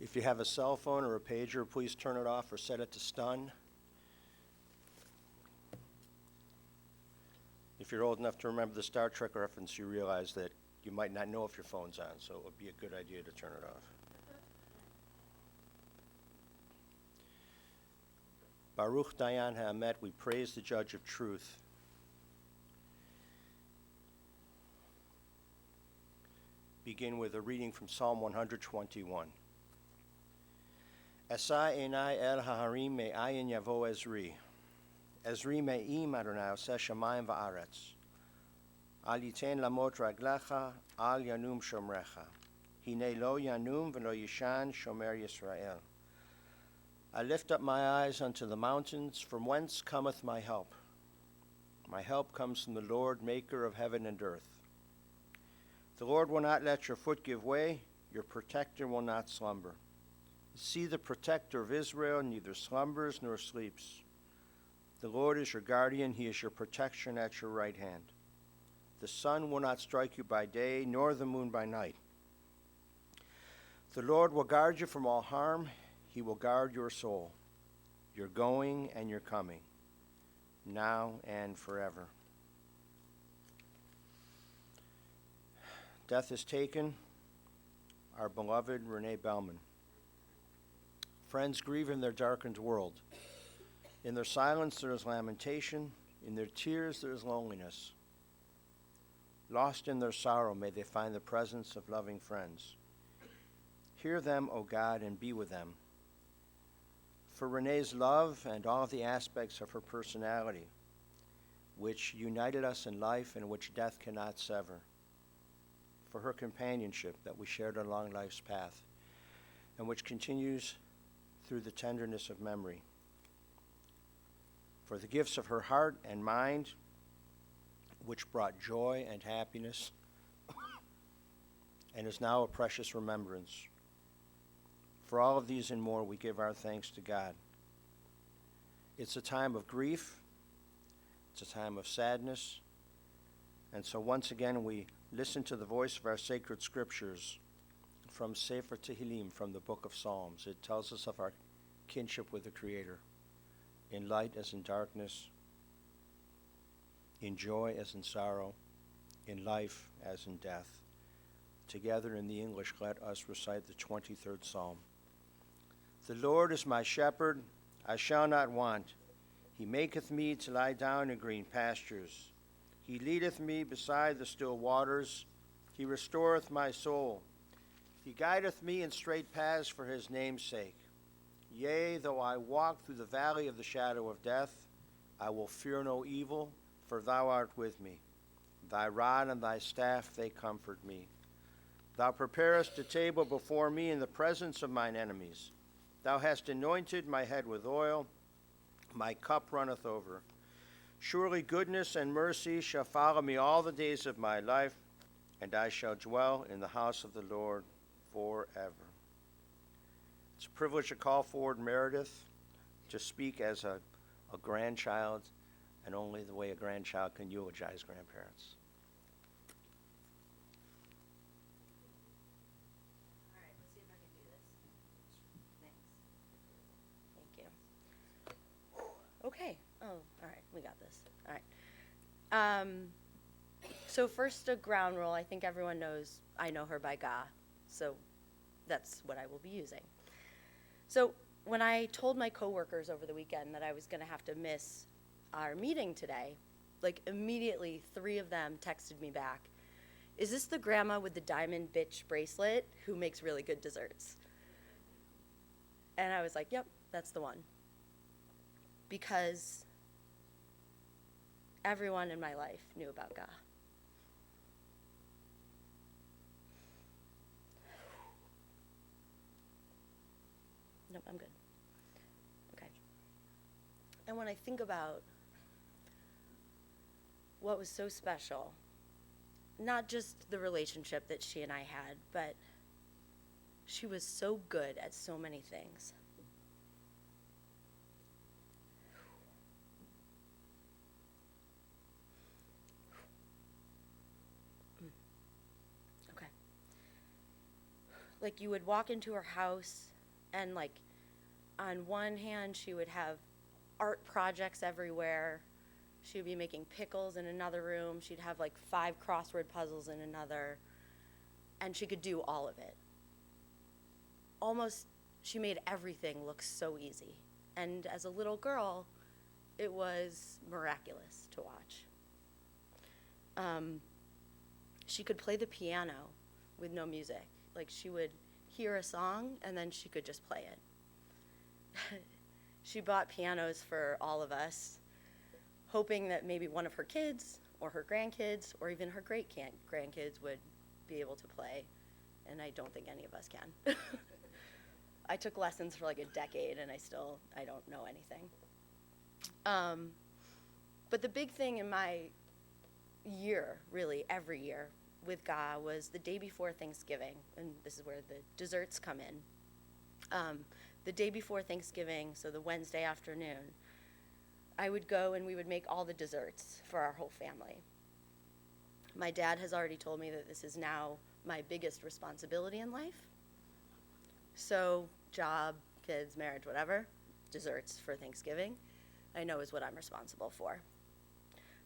If you have a cell phone or a pager, please turn it off or set it to stun. If you're old enough to remember the Star Trek reference, you realize that you might not know if your phone's on, so it would be a good idea to turn it off. Baruch Dayan Ha'emet, we praise the Judge of Truth. Begin with a reading from Psalm 121. Esa enai el haharim me'ayin yavo Ezri. Ezri me'im Adonai oseh shamayim va'aretz. Al yiten lamot raglecha, al yanum shomrecha. Hine lo yanum v'lo yishan shomer Yisrael. I lift up my eyes unto the mountains, from whence cometh my help. My help comes from the Lord, maker of heaven and earth. The Lord will not let your foot give way, your protector will not slumber. See, the protector of Israel neither slumbers nor sleeps. The Lord is your guardian, he is your protection at your right hand. The sun will not strike you by day, nor the moon by night. The Lord will guard you from all harm, he will guard your soul, your going and your coming, now and forever. Death has taken our beloved Renee Belman. Friends grieve in their darkened world. In their silence there is lamentation. In their tears there is loneliness. Lost in their sorrow, may they find the presence of loving friends. Hear them, O God, and be with them. For Renee's love and all of the aspects of her personality, which united us in life and which death cannot sever. For her companionship that we shared along life's path, and which continues through the tenderness of memory. For the gifts of her heart and mind, which brought joy and happiness, and is now a precious remembrance. For all of these and more, we give our thanks to God. It's a time of grief, it's a time of sadness, and so once again we listen to the voice of our sacred scriptures from Sefer Tehillim, from the book of Psalms. It tells us of our kinship with the Creator, in light as in darkness, in joy as in sorrow, in life as in death. Together in the English, let us recite the 23rd Psalm. The Lord is my shepherd, I shall not want. He maketh me to lie down in green pastures. He leadeth me beside the still waters. He restoreth my soul. He guideth me in straight paths for his name's sake. Yea, though I walk through the valley of the shadow of death, I will fear no evil, for thou art with me. Thy rod and thy staff, they comfort me. Thou preparest a table before me in the presence of mine enemies. Thou hast anointed my head with oil. My cup runneth over. Surely goodness and mercy shall follow me all the days of my life, and I shall dwell in the house of the Lord forever. It's a privilege to call forward Meredith to speak as a grandchild, and only the way a grandchild can eulogize grandparents. All right, let's see if I can do this. Thanks. Thank you. Okay. Oh, all right, we got this. All right. So first, a ground rule. I think everyone knows I know her by Ga, so that's what I will be using. So when I told my coworkers over the weekend that I was going to have to miss our meeting today, like immediately 3 of them texted me back, "Is this the grandma with the diamond bitch bracelet who makes really good desserts?" And I was like, yep, that's the one. Because everyone in my life knew about Ga. Nope, I'm good. Okay. And when I think about what was so special, not just the relationship that she and I had, but she was so good at so many things. Okay. Like you would walk into her house And like, on one hand, she would have art projects everywhere. She would be making pickles in another room. She'd have like 5 crossword puzzles in another. And she could do all of it. Almost, she made everything look so easy. And as a little girl, it was miraculous to watch. She could play the piano with no music. Like, she would hear a song and then she could just play it. She bought pianos for all of us, hoping that maybe one of her kids or her grandkids or even her great-grandkids would be able to play, and I don't think any of us can. I took lessons for like a decade and I don't know anything. But the big thing in my year, really every year with Ga, was the day before Thanksgiving, and this is where the desserts come in. The day before Thanksgiving, so the Wednesday afternoon, I would go and we would make all the desserts for our whole family. My dad has already told me that this is now my biggest responsibility in life. So job, kids, marriage, whatever, desserts for Thanksgiving, I know is what I'm responsible for.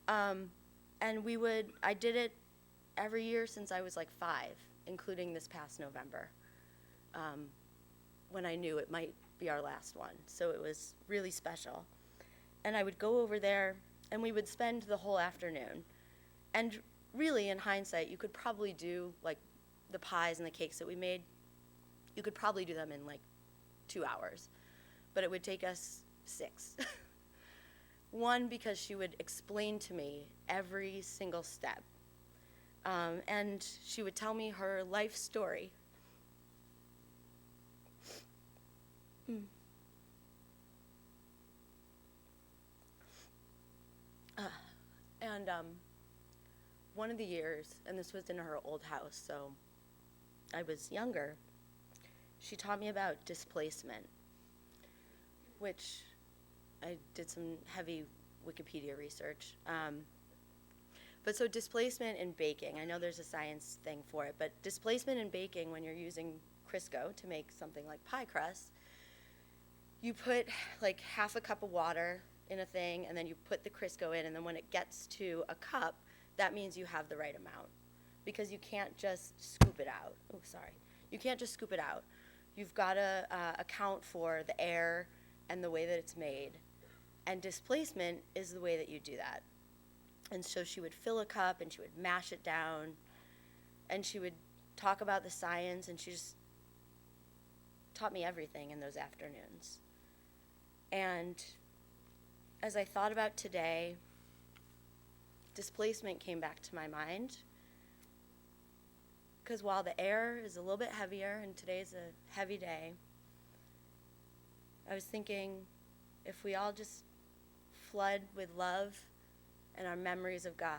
And I did it every year since I was like 5, including this past November, when I knew it might be our last one. So it was really special. And I would go over there and we would spend the whole afternoon. And really, in hindsight, you could probably do like the pies and the cakes that we made, you could probably do them in like 2 hours, but it would take us 6. One, because she would explain to me every single step. And she would tell me her life story. And one of the years, and this was in her old house, so I was younger, she taught me about displacement, which I did some heavy Wikipedia research. But so displacement in baking, I know there's a science thing for it, but displacement in baking, when you're using Crisco to make something like pie crust, you put like half a cup of water in a thing, and then you put the Crisco in, and then when it gets to a cup, that means you have the right amount. Because you can't just scoop it out. Oh, sorry. You can't just scoop it out. You've got to account for the air and the way that it's made. And displacement is the way that you do that. And so she would fill a cup, and she would mash it down, and she would talk about the science, and she just taught me everything in those afternoons. And as I thought about today, displacement came back to my mind. Because while the air is a little bit heavier, and today's a heavy day, I was thinking if we all just flood with love and our memories of God,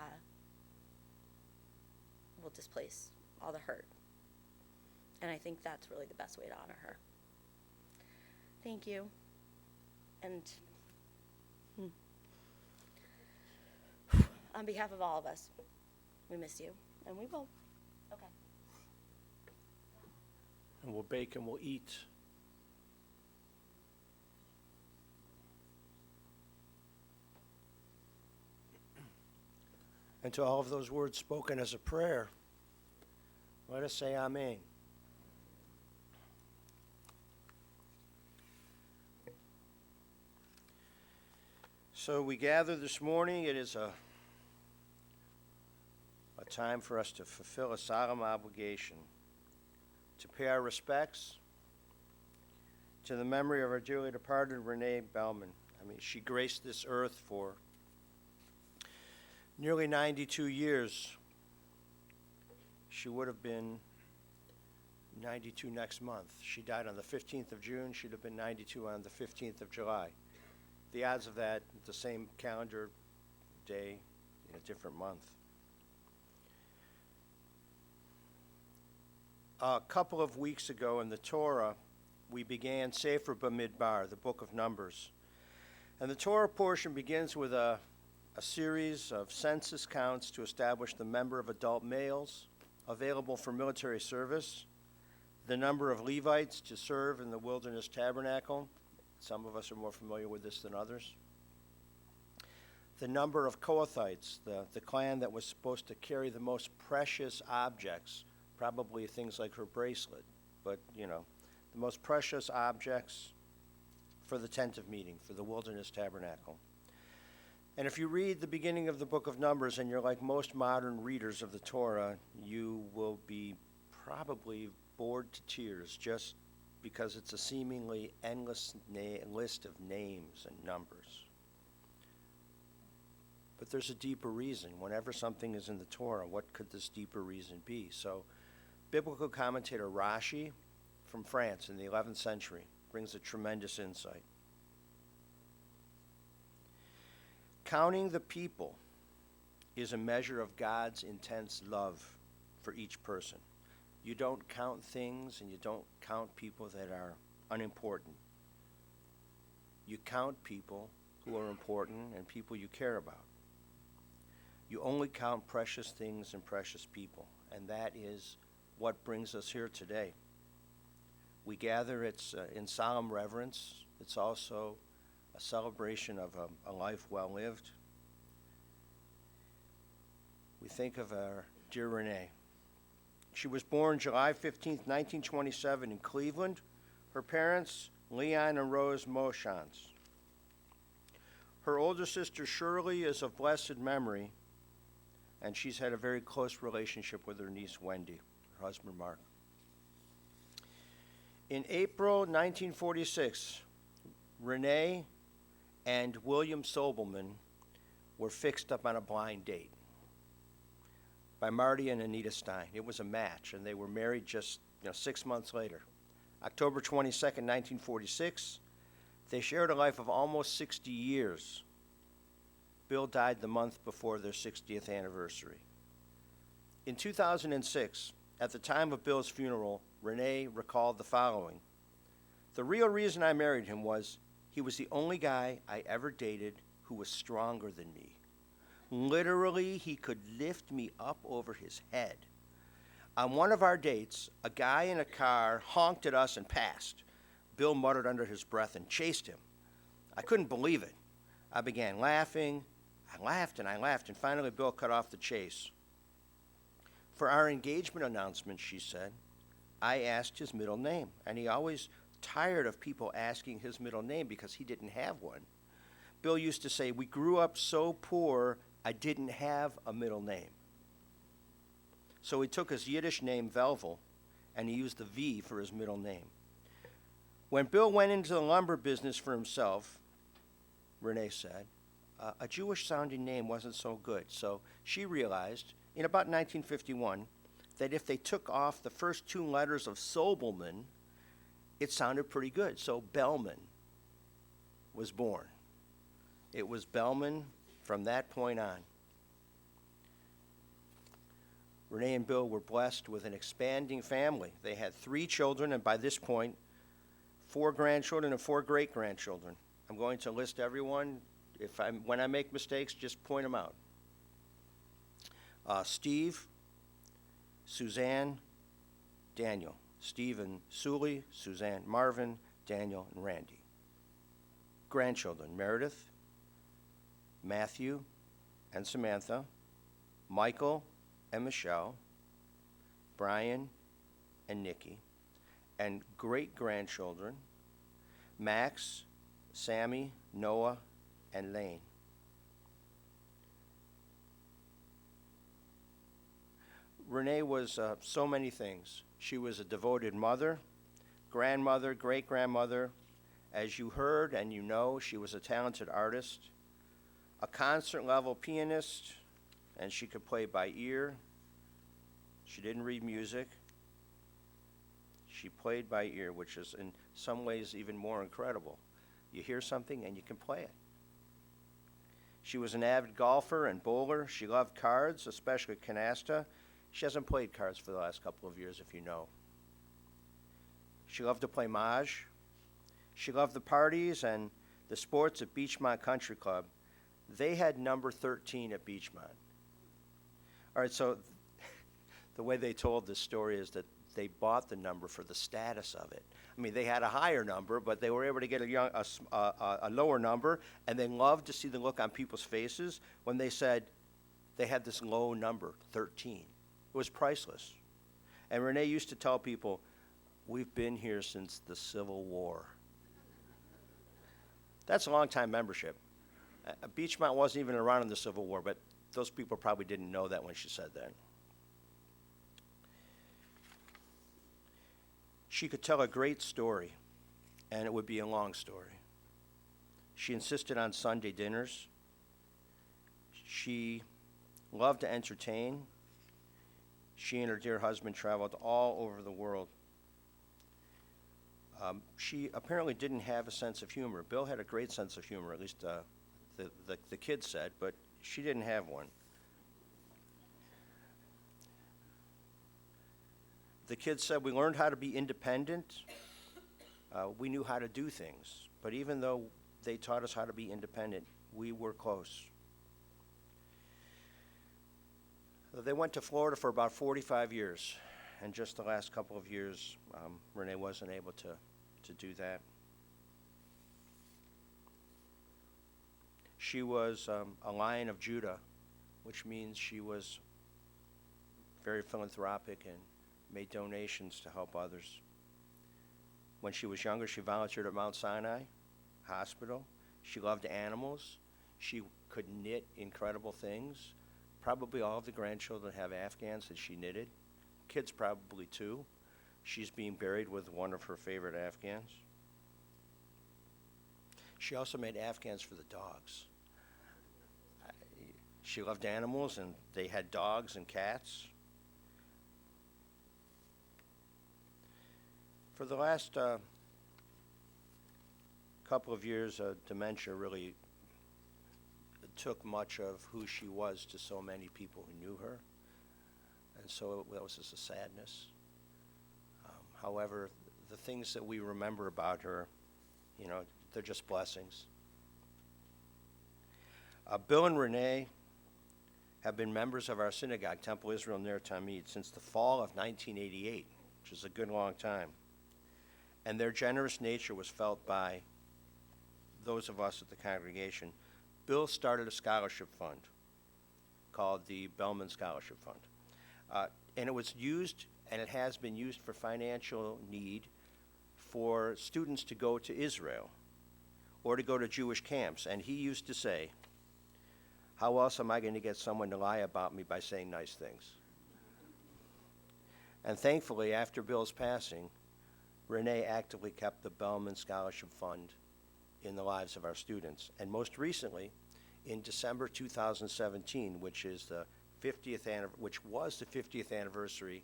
we'll displace all the hurt. And I think that's really the best way to honor her. Thank you. And on behalf of all of us, we miss you, and we will. Okay. And we'll bake and we'll eat. And to all of those words spoken as a prayer, let us say Amen. So we gather this morning. It is a time for us to fulfill a solemn obligation to pay our respects to the memory of our dearly departed Renee Belman. She graced this earth for nearly 92 years. She would have been 92 next month. She died on the 15th of June. She'd have been 92 on the 15th of July. The odds of that, the same calendar day in a different month. A couple of weeks ago in the Torah, we began Sefer Bamidbar, the book of Numbers. And the Torah portion begins with a series of census counts to establish the number of adult males available for military service, the number of Levites to serve in the wilderness tabernacle. Some of us are more familiar with this than others. The number of Kohathites, the clan that was supposed to carry the most precious objects, probably things like her bracelet, but, the most precious objects for the tent of meeting, for the wilderness tabernacle. And if you read the beginning of the book of Numbers and you're like most modern readers of the Torah, you will be probably bored to tears just because it's a seemingly endless list of names and numbers. But there's a deeper reason. Whenever something is in the Torah, what could this deeper reason be? So, biblical commentator Rashi from France in the 11th century brings a tremendous insight. Counting the people is a measure of God's intense love for each person. You don't count things and you don't count people that are unimportant. You count people who are important and people you care about. You only count precious things and precious people, and that is what brings us here today. We gather, it's in solemn reverence. It's also a celebration of a life well lived. We think of our dear Renee. She was born July 15th, 1927 in Cleveland. Her parents, Leon and Rose Moshans. Her older sister Shirley is of blessed memory, and she's had a very close relationship with her niece Wendy, her husband Mark. In April 1946, Renee and William Sobelman were fixed up on a blind date by Marty and Anita Stein. It was a match, and they were married just 6 months later. October 22nd, 1946, they shared a life of almost 60 years. Bill died the month before their 60th anniversary. In 2006, at the time of Bill's funeral, Renee recalled the following. The real reason I married him was he was the only guy I ever dated who was stronger than me. Literally, he could lift me up over his head. On one of our dates, a guy in a car honked at us and passed. Bill muttered under his breath and chased him. I couldn't believe it. I began laughing. I laughed, and finally Bill cut off the chase. For our engagement announcement, she said, I asked his middle name, and he always tired of people asking his middle name because he didn't have one. Bill used to say, we grew up so poor, I didn't have a middle name. So he took his Yiddish name, Velvel, and he used the V for his middle name. When Bill went into the lumber business for himself, Renee said, a Jewish-sounding name wasn't so good. So she realized, in about 1951, that if they took off the first 2 letters of Sobelman, it sounded pretty good. So Belman was born. It was Belman from that point on. Renee and Bill were blessed with an expanding family. They had 3 children, and by this point, 4 grandchildren and 4 great-grandchildren. I'm going to list everyone. When I make mistakes, just point them out. Steve, Suzanne, Daniel. Steve and Sully, Suzanne, Marvin, Daniel, and Randy. Grandchildren, Meredith, Matthew and Samantha, Michael and Michelle, Brian and Nikki, and great-grandchildren, Max, Sammy, Noah, and Lane. Renee was so many things. She was a devoted mother, grandmother, great-grandmother. As you heard and you know, she was a talented artist, a concert-level pianist, and she could play by ear. She didn't read music. She played by ear, which is in some ways even more incredible. You hear something and you can play it. She was an avid golfer and bowler. She loved cards, especially canasta. She hasn't played cards for the last couple of years, if you know. She loved to play Maj. She loved the parties and the sports at Beachmont Country Club. They had number 13 at Beachmont. All right, so the way they told this story is that they bought the number for the status of it. I mean, they had a higher number, but they were able to get a lower number, and they loved to see the look on people's faces when they said they had this low number, 13. It was priceless. And Renee used to tell people, we've been here since the Civil War. That's a long-time membership. Beachmont wasn't even around in the Civil War, but those people probably didn't know that when she said that. She could tell a great story, and it would be a long story. She insisted on Sunday dinners. She loved to entertain. She and her dear husband traveled all over the world. She apparently didn't have a sense of humor. Bill had a great sense of humor, at least the kids said, but she didn't have one. The kids said we learned how to be independent. We knew how to do things. But even though they taught us how to be independent, we were close. They went to Florida for about 45 years. And just the last couple of years, Renee wasn't able to do that. She was a Lion of Judah, which means she was very philanthropic and made donations to help others. When she was younger, she volunteered at Mount Sinai Hospital. She loved animals. She could knit incredible things. Probably all of the grandchildren have Afghans that she knitted. Kids probably too. She's being buried with one of her favorite Afghans. She also made Afghans for the dogs. She loved animals, and they had dogs and cats. For the last couple of years, dementia really took much of who she was to so many people who knew her. And so it was just a sadness. However, the things that we remember about her, they're just blessings. Bill and Renee have been members of our synagogue, Temple Israel Ner Tamid, since the fall of 1988, which is a good long time. And their generous nature was felt by those of us at the congregation. Bill started a scholarship fund called the Belman Scholarship Fund. And it was used, and it has been used for financial need for students to go to Israel or to go to Jewish camps. And he used to say, how else am I going to get someone to lie about me by saying nice things? And thankfully, after Bill's passing, Renee actively kept the Belman Scholarship Fund in the lives of our students. And most recently, in December 2017, which was the 50th anniversary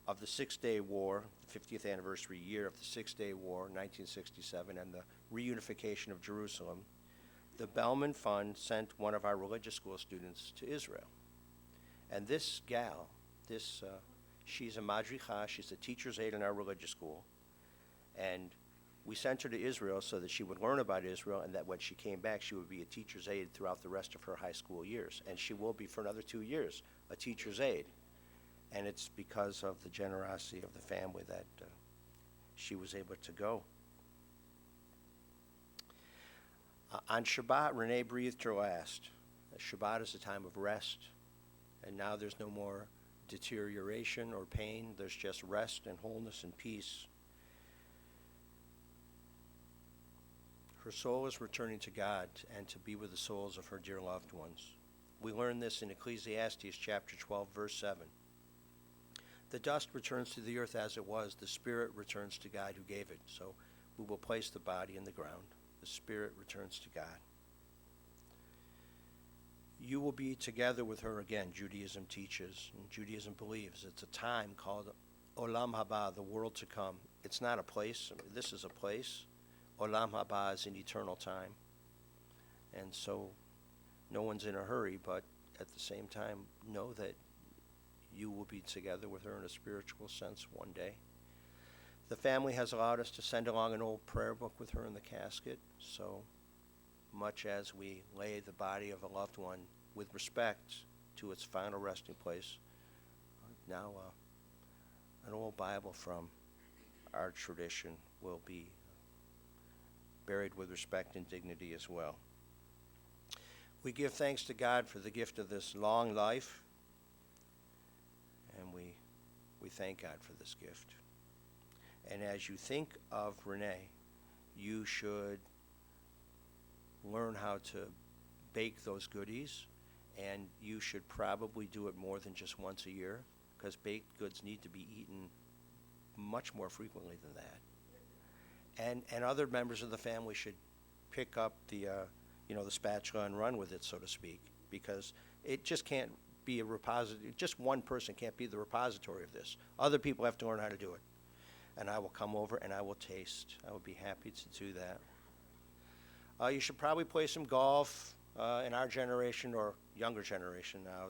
of the Six-Day War, the 50th anniversary year of the Six-Day War, 1967, and the reunification of Jerusalem, the Belman Fund sent one of our religious school students to Israel. And this gal, she's a madricha, she's a teacher's aide in our religious school. And we sent her to Israel so that she would learn about Israel, and that when she came back, she would be a teacher's aide throughout the rest of her high school years. And she will be for another 2 years a teacher's aide. And it's because of the generosity of the family that she was able to go. On Shabbat, Renee breathed her last. Shabbat is a time of rest, and now there's no more deterioration or pain. There's just rest and wholeness and peace. Her soul is returning to God and to be with the souls of her dear loved ones. We learn this in Ecclesiastes chapter 12, verse 7. The dust returns to the earth as it was. The spirit returns to God who gave it. So we will place the body in the ground. The spirit returns to God. You will be together with her again, Judaism teaches, and Judaism believes. It's a time called Olam Haba, the world to come. It's not a place. This is a place. Olam Haba is an eternal time. And so no one's in a hurry, but at the same time, know that you will be together with her in a spiritual sense one day. The family has allowed us to send along an old prayer book with her in the casket, so much as we lay the body of a loved one with respect to its final resting place. Now an old Bible from our tradition will be buried with respect and dignity as well. We give thanks to God for the gift of this long life, and we thank God for this gift. And as you think of Renee, you should learn how to bake those goodies, and you should probably do it more than just once a year, because baked goods need to be eaten much more frequently than that. And other members of the family should pick up the the spatula and run with it, so to speak, because it just can't be a repository. Just one person can't be the repository of this. Other people have to learn how to do it. And I will come over and I will taste. I would be happy to do that. You should probably play some golf in our generation or younger generation now.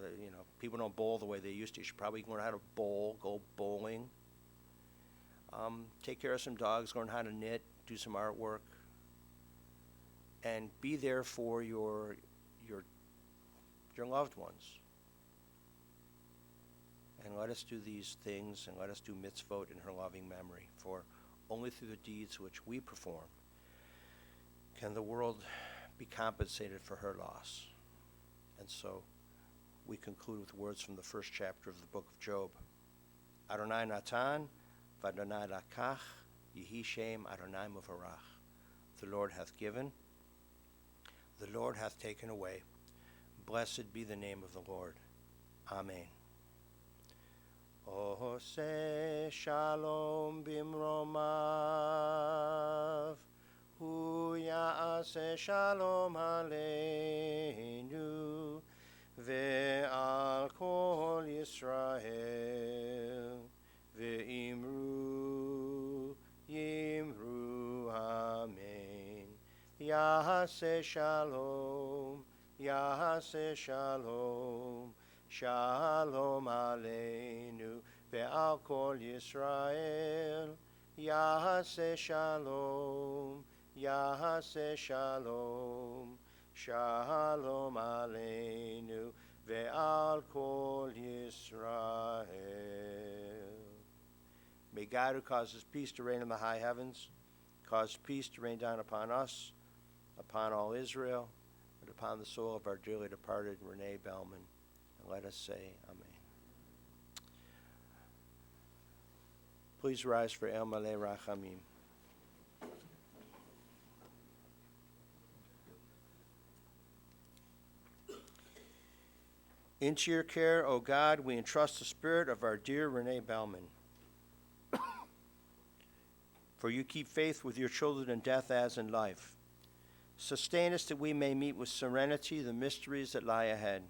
People don't bowl the way they used to. You should probably learn how to bowl, go bowling. Take care of some dogs, learn how to knit, do some artwork, and be there for your loved ones. And let us do these things, and let us do mitzvot in her loving memory, for only through the deeds which we perform can the world be compensated for her loss. And so we conclude with words from the first chapter of the book of Job. Adonai Natan, v'Adonai lakach, Yehi Shem Adonai Mevarach. The Lord hath given, the Lord hath taken away. Blessed be the name of the Lord. Amen. Ose shalom bimromav, hu ya'aseh shalom aleinu, ve'al kol Yisrael, ve'imru yimru amen. Ya'aseh shalom, Ya'aseh shalom, Shalom aleinu ve'al kol Yisrael. Ya'aseh shalom, Ya'aseh shalom, Shalom aleinu ve'al kol Yisrael. May God, who causes peace to reign in the high heavens, cause peace to rain down upon us, upon all Israel, and upon the soul of our dearly departed Renee Belman. And let us say amen. Please rise for El Maleh Rachamim. Into your care, O God, we entrust the spirit of our dear Renee Belman. For you keep faith with your children in death as in life. Sustain us that we may meet with serenity the mysteries that lie ahead,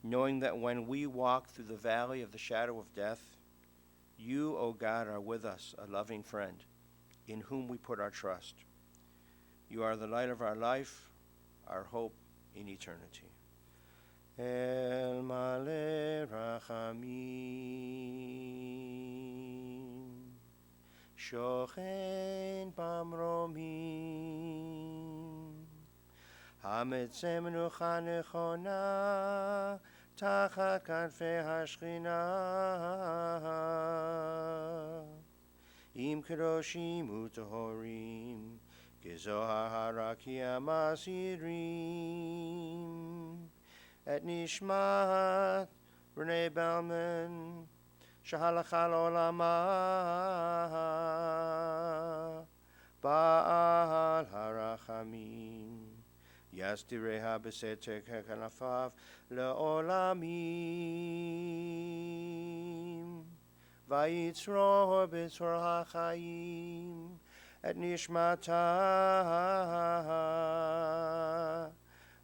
knowing that when we walk through the valley of the shadow of death, you, O God, are with us, a loving friend, in whom we put our trust. You are the light of our life, our hope in eternity. El Maleh Rachamim, Shochen Bamromim, Hametzeh Menucha Nechona, Tachat Kanfei HaShechina, Im Kedoshim U'Tohorim, Gezohar HaRakia Masirim, Et Nishmat Renee Belman, Shahalacha L'Olama, Ba'al HaRachamim, Yasdireha B'Seter Kanafav Le'olamim, Vayitzro B'Tzor HaChaim, Et Nishmata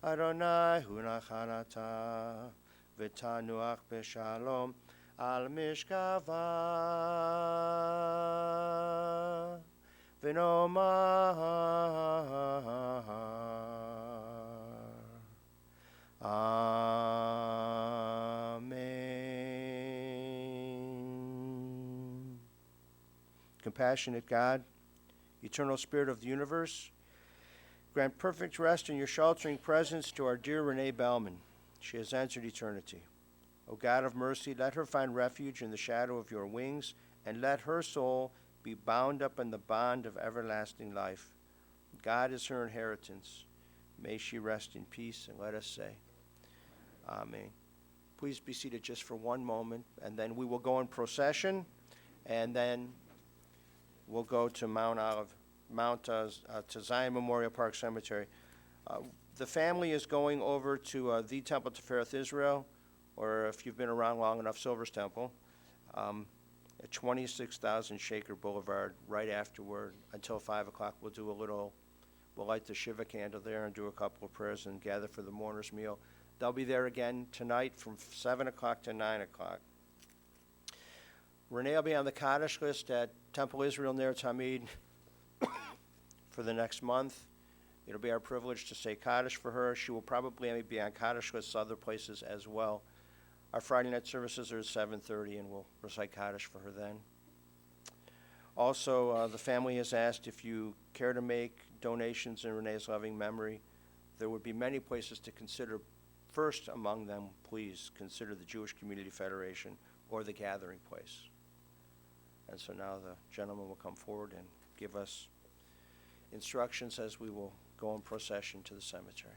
Adonai hu nachalata, v'tanuach b'shalom al mishkava, v'nomar Amen. Compassionate God, eternal Spirit of the universe, grant perfect rest in your sheltering presence to our dear Renee Belman. She has entered eternity. O God of mercy, let her find refuge in the shadow of your wings, and let her soul be bound up in the bond of everlasting life. God is her inheritance. May she rest in peace, and let us say, Amen. Please be seated just for one moment, and then we will go in procession, and then we'll go to to Zion Memorial Park Cemetery. The family is going over to the Temple Tifereth Israel, or if you've been around long enough, Silver's Temple, at 26,000 Shaker Boulevard. Right afterward, until 5 o'clock, we'll light the Shiva candle there and do a couple of prayers and gather for the mourner's meal. They'll be there again tonight from 7 o'clock to 9 o'clock. Renee will be on the Kaddish list at Temple Israel Ner Tamid for the next month. It'll be our privilege to say Kaddish for her. She will probably be on Kaddish lists other places as well. Our Friday night services are at 7:30, and we'll recite Kaddish for her then. Also, the family has asked if you care to make donations in Renee's loving memory. There would be many places to consider. First among them, please consider the Jewish Community Federation or the Gathering Place. And so now the gentleman will come forward and give us instructions as we will go in procession to the cemetery.